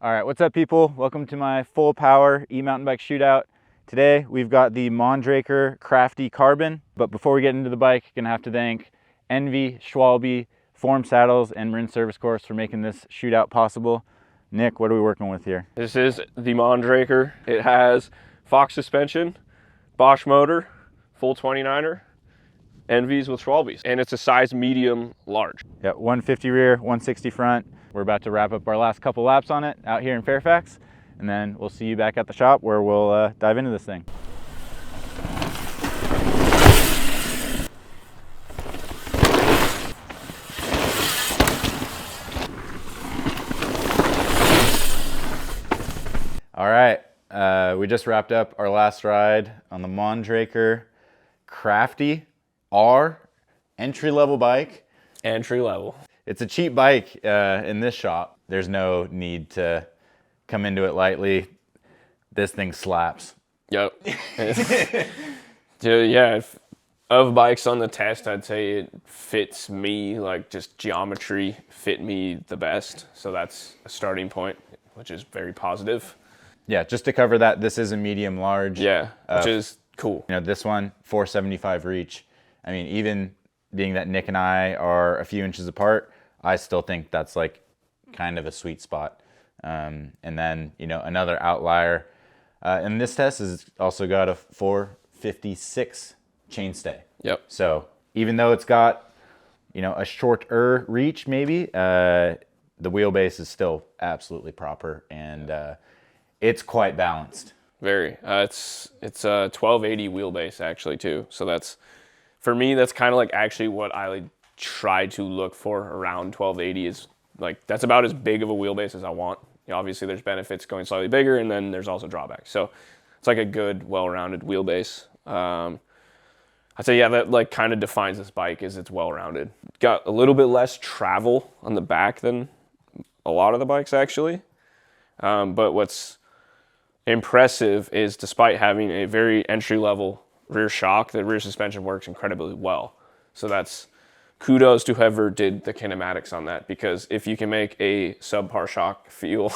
All right, what's up people? Welcome to my full power e-mountain bike shootout. Today we've got the Mondraker Crafty Carbon, but before we get into the bike, gonna have to thank ENVE, Schwalbe, Form Saddles, and Marin Service Course for making this shootout possible. Nick, what are we working with here? This is the Mondraker. It has Fox suspension, Bosch motor, full 29er, ENVEs with Schwalbes, and it's a size medium large. Yeah, 150 rear, 160 front. We're about to wrap up our last couple laps on it out here in Fairfax, and then we'll see you back at the shop where we'll dive into this thing. All right, we just wrapped up our last ride on the Mondraker Crafty R entry-level bike. Entry level. It's a cheap bike in this shop. There's no need to come into it lightly. This thing slaps. Yep. Yeah, of bikes on the test, I'd say it fits me, like just geometry fit me the best. So that's a starting point, which is very positive. Yeah, just to cover that, this is a medium large. Yeah, which is cool. You know, this one, 475 reach. I mean, even being that Nick and I are a few inches apart, I still think that's like kind of a sweet spot. And then, you know, another outlier in this test has also got a 456 chainstay. Yep. So even though it's got, you know, a shorter reach maybe, the wheelbase is still absolutely proper, and it's quite balanced. Very. It's a 1280 wheelbase actually too. So that's, for me, that's kind of like actually what I like try to look for around 1280 is like, that's about as big of a wheelbase as I want. You know, obviously there's benefits going slightly bigger, and then there's also drawbacks. So it's like a good, well-rounded wheelbase. I'd say, yeah, that like kind of defines this bike, is it's well-rounded. Got a little bit less travel on the back than a lot of the bikes actually. But what's impressive is, despite having a very entry-level rear shock, the rear suspension works incredibly well. So that's kudos to whoever did the kinematics on that, because if you can make a subpar shock feel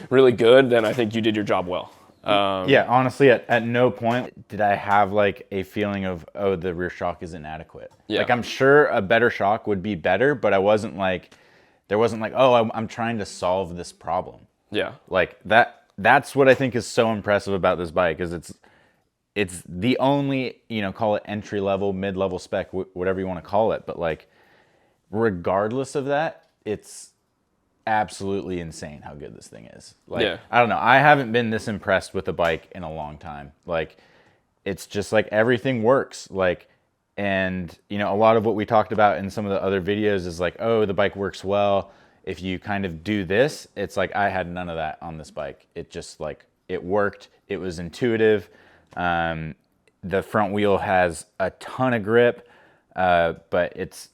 really good, then I think you did your job well. Yeah, honestly, at no point did I have like a feeling of, oh, the rear shock is inadequate. Yeah. Like, I'm sure a better shock would be better, but I wasn't like, there wasn't like, oh, I'm trying to solve this problem. Yeah. Like that's what I think is so impressive about this bike, is it's the only, you know, call it entry level, mid level spec, whatever you want to call it, but like, regardless of that, it's absolutely insane how good this thing is. Like, yeah. I don't know, I haven't been this impressed with a bike in a long time. Like, it's just like everything works. Like, and you know, a lot of what we talked about in some of the other videos is like, oh, the bike works well if you kind of do this. It's like, I had none of that on this bike. It just like, it worked. It was intuitive. The front wheel has a ton of grip, but it's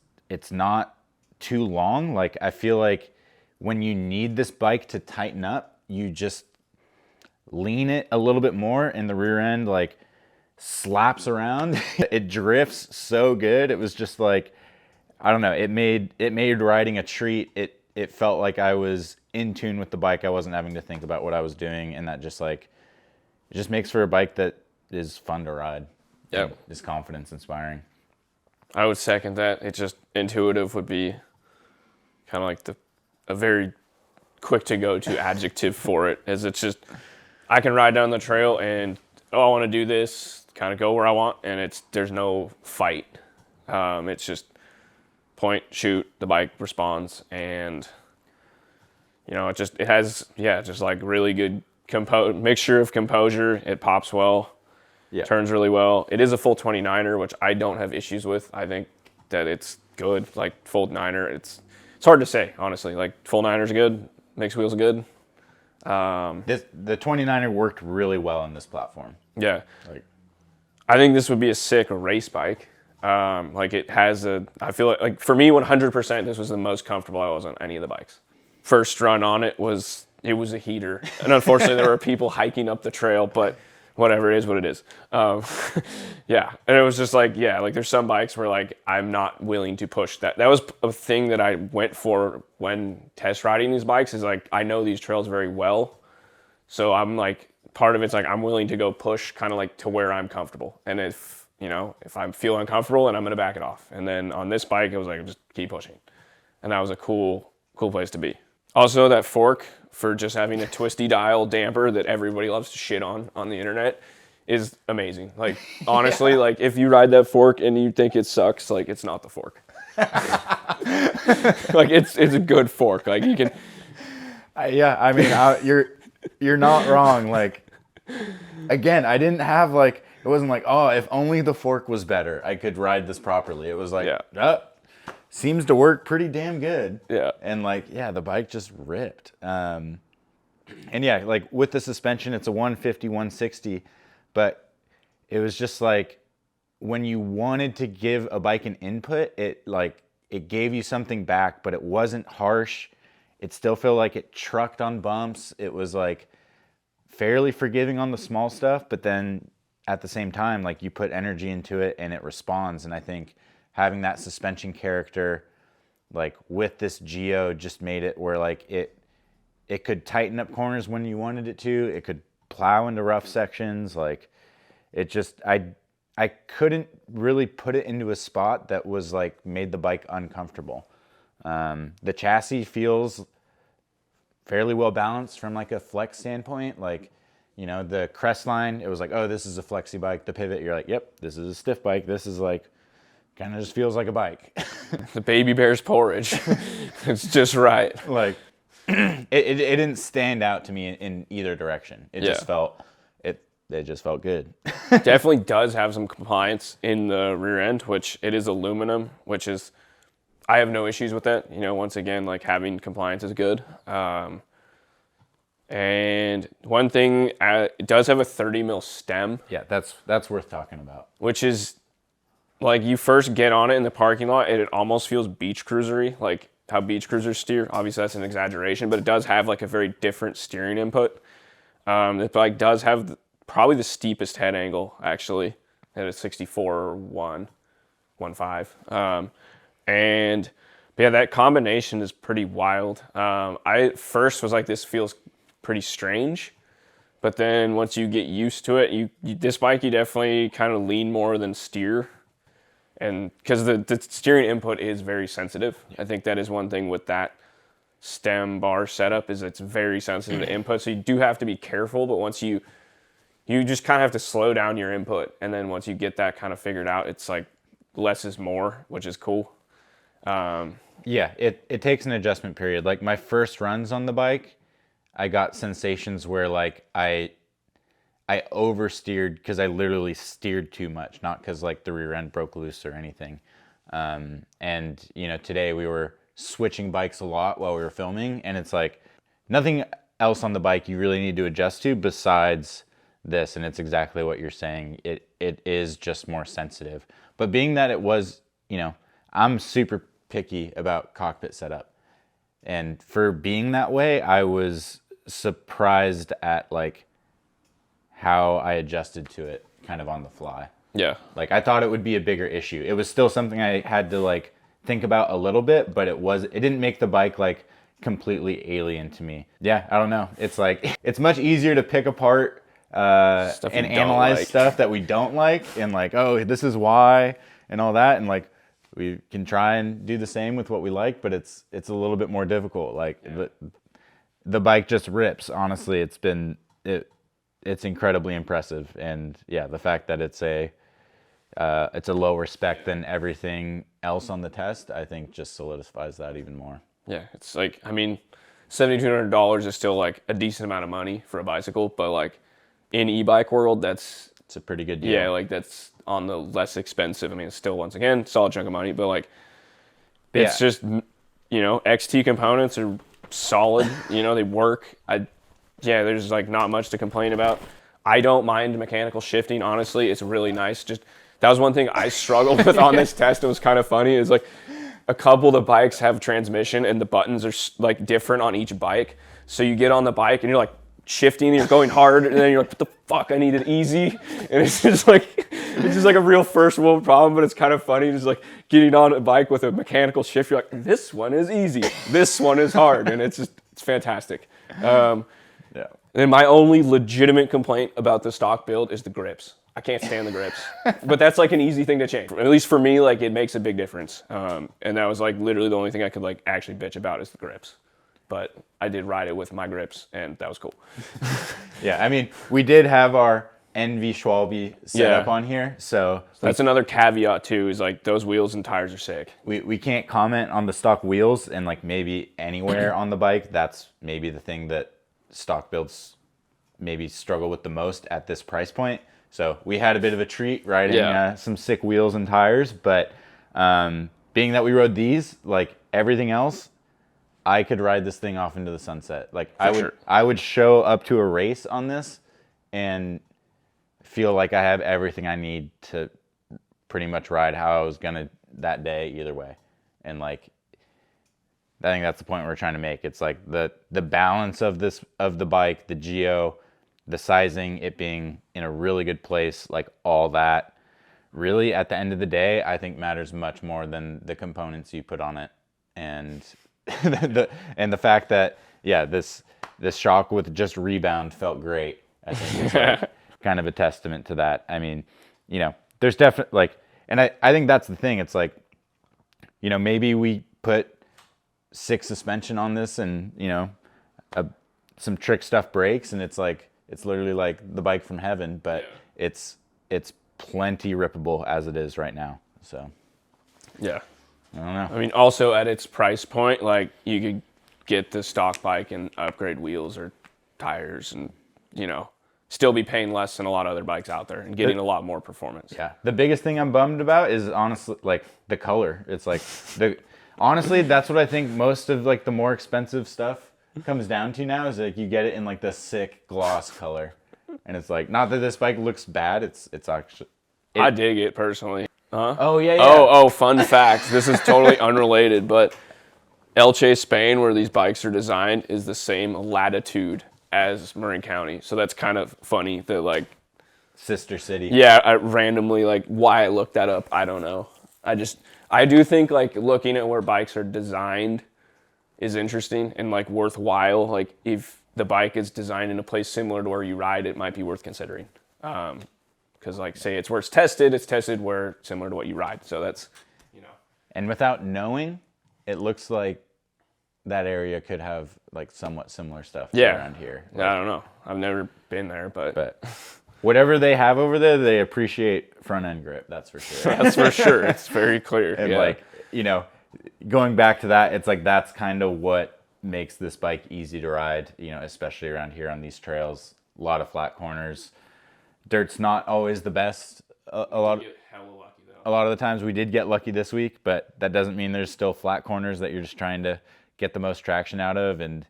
not too long. Like, I feel like when you need this bike to tighten up, you just lean it a little bit more, and the rear end like slaps around. It drifts so good. It was just like, I don't know, it made riding a treat. It felt like I was in tune with the bike. I wasn't having to think about what I was doing, and that just like, it just makes for a bike that is fun to ride. Yeah. Is confidence inspiring. I would second that. It's just intuitive would be kind of like a very quick to go to adjective for it, as it's just, I can ride down the trail and, oh, I want to do this, kind of go where I want, and there's no fight. It's just point, shoot, the bike responds, and you know, it has, yeah, just like really good mixture of composure. It pops well. Yeah. Turns really well. It is a full 29er, which I don't have issues with. I think that it's good. Like, full 9er, it's hard to say, honestly. Like, full 9er's good, mixed wheels good. The 29er worked really well on this platform. Yeah. Like, I think this would be a sick race bike. Like, it has I feel like for me, 100%, this was the most comfortable I was on any of the bikes. First run on it was a heater. And unfortunately, there were people hiking up the trail, but whatever, it is what it is. Yeah, and it was just like, yeah, like there's some bikes where like I'm not willing to push that. That was a thing that I went for when test riding these bikes, is like I know these trails very well, so I'm like, part of it's like I'm willing to go push kind of like to where I'm comfortable, and if I feel uncomfortable, and I'm gonna back it off. And then on this bike, it was like just keep pushing, and that was a cool place to be. Also, that fork for just having a twisty dial damper that everybody loves to shit on the internet is amazing. Like, honestly, yeah. Like if you ride that fork and you think it sucks, like it's not the fork. Like it's a good fork. Like you can. Yeah, I mean, you're not wrong. Like, again, I didn't have like, it wasn't like, oh, if only the fork was better, I could ride this properly. It was like, yeah. Seems to work pretty damn good. Yeah. And like, yeah, the bike just ripped. And yeah, like with the suspension, it's a 150, 160, but it was just like, when you wanted to give a bike an input, it gave you something back, but it wasn't harsh. It still felt like it trucked on bumps. It was like fairly forgiving on the small stuff, but then at the same time, like you put energy into it and it responds. And I think having that suspension character, like with this Geo, just made it where like it could tighten up corners when you wanted it to. It could plow into rough sections. Like it just, I couldn't really put it into a spot that was like made the bike uncomfortable. The chassis feels fairly well balanced from like a flex standpoint. Like, the crest line, it was like, oh, this is a flexi bike. The pivot, you're like, yep, this is a stiff bike. This is like, kind of just feels like a bike. The baby bear's porridge. It's just right. Like, it didn't stand out to me in either direction. It just felt good. Definitely does have some compliance in the rear end, which it is aluminum, which is, I have no issues with that. Once again, like having compliance is good. And one thing, it does have a 30 mil stem. Yeah, that's worth talking about. Which is, like, you first get on it in the parking lot, and it almost feels beach cruisery, like how beach cruisers steer. Obviously, that's an exaggeration, but it does have like a very different steering input. The bike does have probably the steepest head angle, actually, at a 64.115. And yeah, that combination is pretty wild. I at first was like, this feels pretty strange, but then once you get used to it, this bike, you definitely kind of lean more than steer. And because the steering input is very sensitive. Yeah. I think that is one thing with that stem bar setup, is it's very sensitive to input. So you do have to be careful, but once you just kind of have to slow down your input. And then once you get that kind of figured out, it's like less is more, which is cool. Yeah, it takes an adjustment period. Like my first runs on the bike, I got sensations where like I oversteered because I literally steered too much, not because like the rear end broke loose or anything. And today we were switching bikes a lot while we were filming, and it's like nothing else on the bike you really need to adjust to besides this, and it's exactly what you're saying. It is just more sensitive. But being that it was, I'm super picky about cockpit setup, and for being that way, I was surprised at like how I adjusted to it kind of on the fly. Yeah. Like I thought it would be a bigger issue. It was still something I had to like think about a little bit, but it didn't make the bike like completely alien to me. Yeah, I don't know. It's like, it's much easier to pick apart and analyze stuff that we don't like, and like, oh, this is why and all that. And like, we can try and do the same with what we like, but it's a little bit more difficult. Like the bike just rips. Honestly, it's incredibly impressive. And yeah, the fact that it's a lower spec than everything else on the test, I think just solidifies that even more. Yeah, it's like, I mean, $7,200 is still like a decent amount of money for a bicycle, but like in e-bike world, it's a pretty good deal. Yeah, like that's on the less expensive. I mean, it's still, once again, solid chunk of money, but like it's just, XT components are solid, they work. There's like not much to complain about. I don't mind mechanical shifting, honestly. It's really nice. Just that was one thing I struggled with on this test. It was kind of funny. Is like a couple of the bikes have transmission and the buttons are like different on each bike. So you get on the bike and you're like, shifting, and you're going hard, and then you're like, what the fuck, I need it easy. And it's just like a real first world problem, but it's kind of funny, just like getting on a bike with a mechanical shift. You're like, this one is easy, this one is hard, and it's fantastic. Yeah. And my only legitimate complaint about the stock build is the grips. I can't stand the grips, but that's like an easy thing to change. At least for me, like it makes a big difference. And that was like literally the only thing I could like actually bitch about is the grips. But I did ride it with my grips, and that was cool. Yeah, I mean, we did have our ENVE Schwalbe set up on here, so that's another caveat too. Is like those wheels and tires are sick. We can't comment on the stock wheels, and like maybe anywhere on the bike. That's maybe the thing that stock builds maybe struggle with the most at this price point. So we had a bit of a treat riding some sick wheels and tires, but being that we rode these, like everything else, I could ride this thing off into the sunset. Like I would show up to a race on this and feel like I have everything I need to pretty much ride how I was gonna that day either way. And like I think that's the point we're trying to make. It's like the balance of the bike, the geo, the sizing, it being in a really good place, like all that really at the end of the day, I think matters much more than the components you put on it. And the fact that, this shock with just rebound felt great, I think is like kind of a testament to that. I mean, there's definitely like, and I think that's the thing. It's like, maybe we put 6 suspension on this and, some trick stuff brakes, and it's like, it's literally like the bike from heaven, but it's plenty rippable as it is right now. So, yeah. I don't know. I mean, also at its price point, like you could get the stock bike and upgrade wheels or tires and, still be paying less than a lot of other bikes out there and getting a lot more performance. Yeah. The biggest thing I'm bummed about is honestly like the color. It's like honestly, that's what I think most of like the more expensive stuff comes down to now is like you get it in like the sick gloss color. And it's like, not that this bike looks bad, it's actually I dig it personally. Huh? Oh yeah. Oh, fun fact. This is totally unrelated, but Elche, Spain, where these bikes are designed, is the same latitude as Marin County. So that's kind of funny that like sister city. Yeah, I randomly like why I looked that up, I don't know. I do think like looking at where bikes are designed is interesting and like worthwhile. Like if the bike is designed in a place similar to where you ride, it might be worth considering. Because like say it's where it's tested where similar to what you ride. So that's, And without knowing, it looks like that area could have like somewhat similar stuff around here. Like, I don't know. I've never been there, but whatever they have over there, they appreciate front end grip. That's for sure. That's for sure. It's very clear. And like, going back to that, it's like that's kind of what makes this bike easy to ride, especially around here on these trails. A lot of flat corners. Dirt's not always the best. A lot of the times we did get lucky this week, but that doesn't mean there's still flat corners that you're just trying to get the most traction out of. And,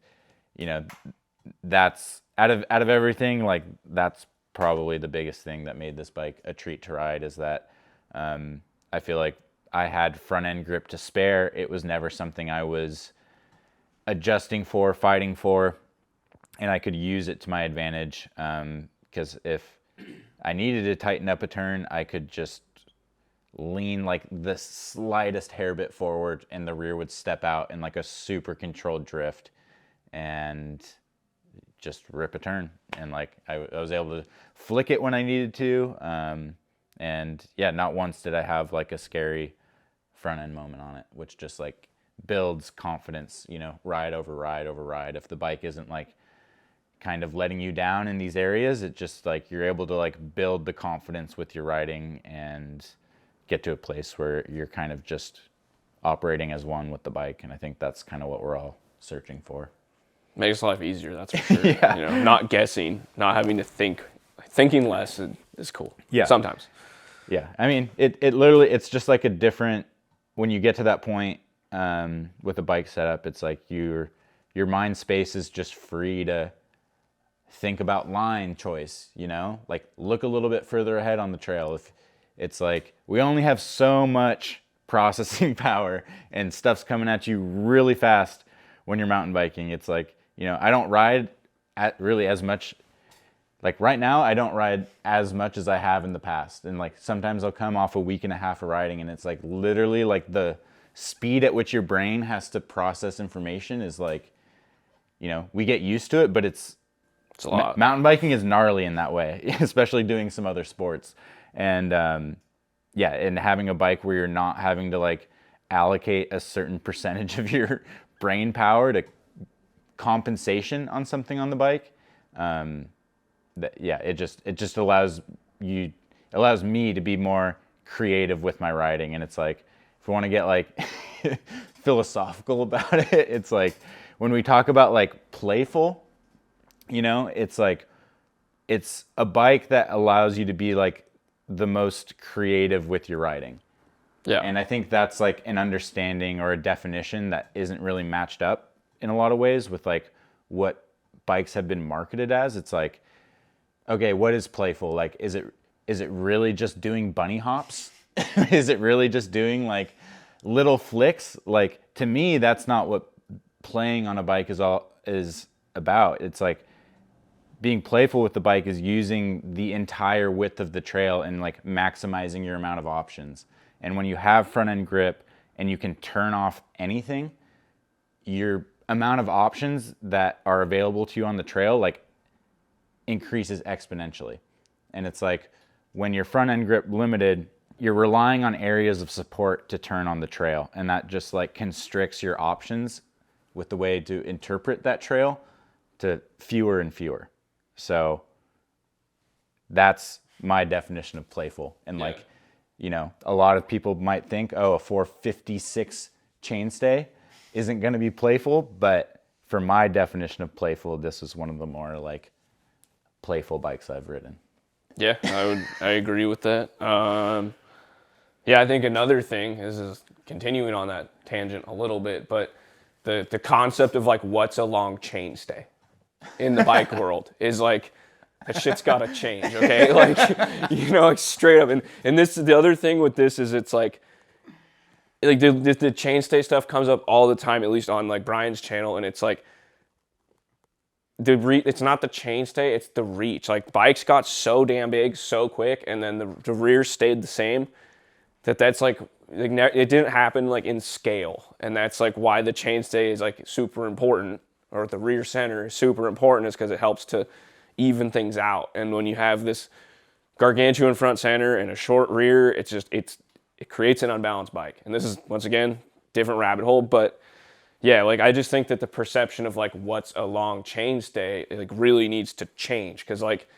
that's out of everything, like that's probably the biggest thing that made this bike a treat to ride is that I feel like I had front end grip to spare. It was never something I was adjusting for, fighting for, and I could use it to my advantage. Because if I needed to tighten up a turn, I could just lean like the slightest hair bit forward and the rear would step out in like a super controlled drift and just rip a turn. And like I was able to flick it when I needed to. And yeah, not once did I have like a scary front end moment on it, which just like builds confidence, ride over ride over ride. If the bike isn't like kind of letting you down in these areas, it just like you're able to like build the confidence with your riding and get to a place where you're kind of just operating as one with the bike. And I think that's kind of what we're all searching for. Makes life easier, that's for sure. Yeah. Not guessing, not having to think. Thinking less is cool. Yeah. Sometimes. Yeah. I mean, it literally, it's just like a different, when you get to that point with a bike setup, it's like your mind space is just free to think about line choice, like look a little bit further ahead on the trail. If it's like, we only have so much processing power and stuff's coming at you really fast when you're mountain biking. It's like, I don't ride really as much. Like right now, I don't ride as much as I have in the past. And like sometimes I'll come off a week and a half of riding and it's like literally like the speed at which your brain has to process information is like, you know, we get used to it, but it's a lot. Mountain biking is gnarly in that way, especially doing some other sports. And yeah, and having a bike where you're not having to like allocate a certain percentage of your brain power to compensation on something on the bike. Yeah, it just allows me to be more creative with my riding. And it's like, if we want to get like philosophical about it, it's like when we talk about like Playful, you know, it's like, it's a bike that allows you to be like the most creative with your riding. Yeah. And I think that's like an understanding or a definition that isn't really matched up in a lot of ways with like what bikes have been marketed as. It's like, okay, what is Playful? Like, is it really just doing bunny hops? Is it really just doing like little flicks? Like, to me, that's not what playing on a bike is about. It's like being playful with the bike is using the entire width of the trail and like maximizing your amount of options. And when you have front end grip and you can turn off anything, your amount of options that are available to you on the trail like increases exponentially. And it's like when you're front end grip limited, you're relying on areas of support to turn on the trail, and that just like constricts your options with the way to interpret that trail to fewer and fewer. So that's my definition of playful. And like, you know, a lot of people might think, oh, a 456 chainstay isn't going to be playful, but for my definition of playful, this is one of the more like playful bikes I've ridden. Yeah, I agree with that. Yeah, I think another thing is continuing on that tangent a little bit, but the concept of like what's a long chainstay in the bike world is like, that shit's gotta change, okay? Like, you know, like straight up. And this the other thing with this is it's like the chainstay stuff comes up all the time, at least on like Brian's channel, and it's like it's not the chainstay, it's the reach. Like bikes got so damn big so quick, and then the rear stayed the same. That's like it didn't happen like in scale, and that's like why the chainstay is like super important, or the rear center is super important, is because it helps to even things out. And when you have this gargantuan front center and a short rear, it creates an unbalanced bike. And this is once again different rabbit hole, but yeah, like I just think that the perception of like what's a long chainstay like really needs to change, because like,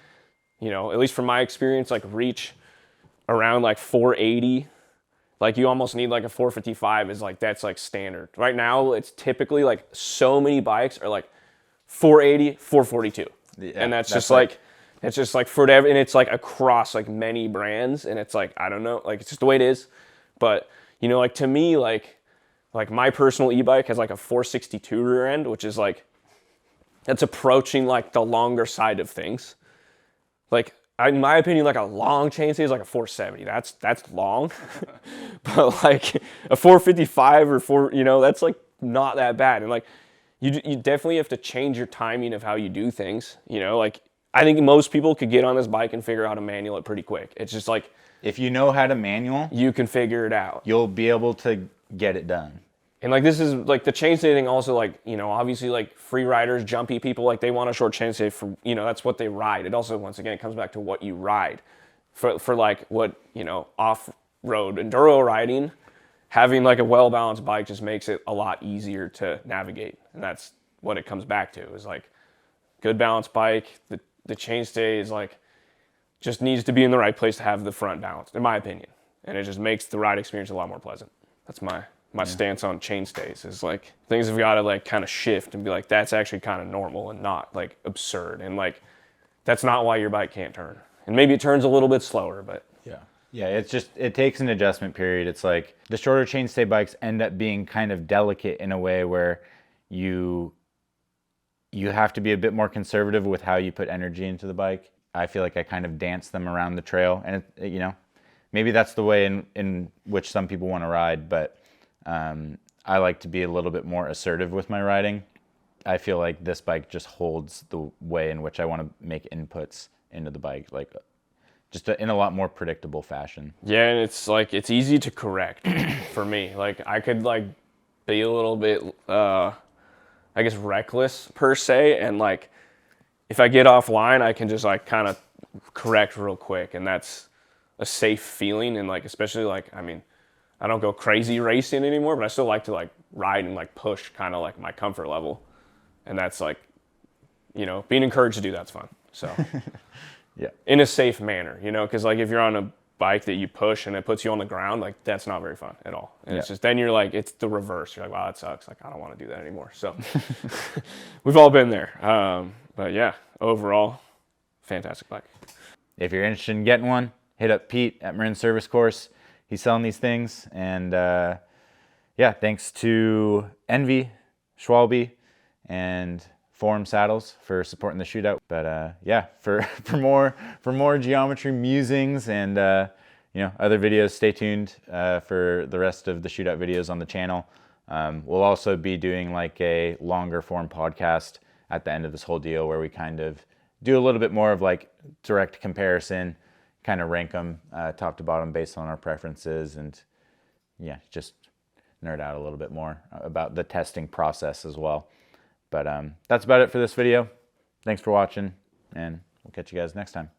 you know, at least from my experience, like reach around like 480, like you almost need like a 455 is like, that's like standard. Right now it's typically like so many bikes are like 480, 442. Yeah, and that's just like it's just like for whatever, and it's like across like many brands, and it's like, I don't know, like it's just the way it is. But you know, like to me, like my personal e-bike has like a 462 rear end, which is like, that's approaching like the longer side of things. Like in my opinion, like a long chainstay is like a 470. That's long. But like a 455 or 4, you know, that's like not that bad. And like you definitely have to change your timing of how you do things. You know, like I think most people could get on this bike and figure out how to manual it pretty quick. It's just like, if you know how to manual, you can figure it out. You'll be able to get it done. And like this is like the chainstay thing also, like, you know, obviously like free riders, jumpy people, like they want a short chainstay for, you know, that's what they ride. It also, once again, it comes back to what you ride. For like what, you know, off-road enduro riding, having like a well-balanced bike just makes it a lot easier to navigate. And that's what it comes back to, is like good balanced bike. The chainstay is like, just needs to be in the right place to have the front balanced, in my opinion. And it just makes the ride experience a lot more pleasant. That's my stance on chainstays, is like things have got to like kind of shift and be like, that's actually kind of normal and not like absurd. And like, that's not why your bike can't turn. And maybe it turns a little bit slower, but yeah, it's just, it takes an adjustment period. It's like the shorter chainstay bikes end up being kind of delicate in a way where you have to be a bit more conservative with how you put energy into the bike. I feel like I kind of dance them around the trail, and you know, maybe that's the way in which some people want to ride, but I like to be a little bit more assertive with my riding. I feel like this bike just holds the way in which I want to make inputs into the bike, like just in a lot more predictable fashion. Yeah, and it's like it's easy to correct for me. Like I could like be a little bit I guess reckless per se, and like if I get offline I can just like kind of correct real quick, and that's a safe feeling. And like especially like I mean I don't go crazy racing anymore, but I still like to like ride and like push kind of like my comfort level, and that's like, you know, being encouraged to do that's fun. So Yeah. in a safe manner, you know, because like if you're on a bike that you push and it puts you on the ground, like that's not very fun at all. And it's just, then you're like, it's the reverse. You're like, wow, that sucks. Like, I don't want to do that anymore. So we've all been there. But yeah, overall, fantastic bike. If you're interested in getting one, hit up Pete at Marin Service Course. He's selling these things. And yeah, thanks to ENVE, Schwalbe, and Forum Saddles for supporting the shootout. But yeah, for more geometry musings and you know, other videos, stay tuned for the rest of the shootout videos on the channel. We'll also be doing like a longer form podcast at the end of this whole deal where we kind of do a little bit more of like direct comparison, kind of rank them top to bottom based on our preferences, and yeah, just nerd out a little bit more about the testing process as well. But that's about it for this video. Thanks for watching, and we'll catch you guys next time.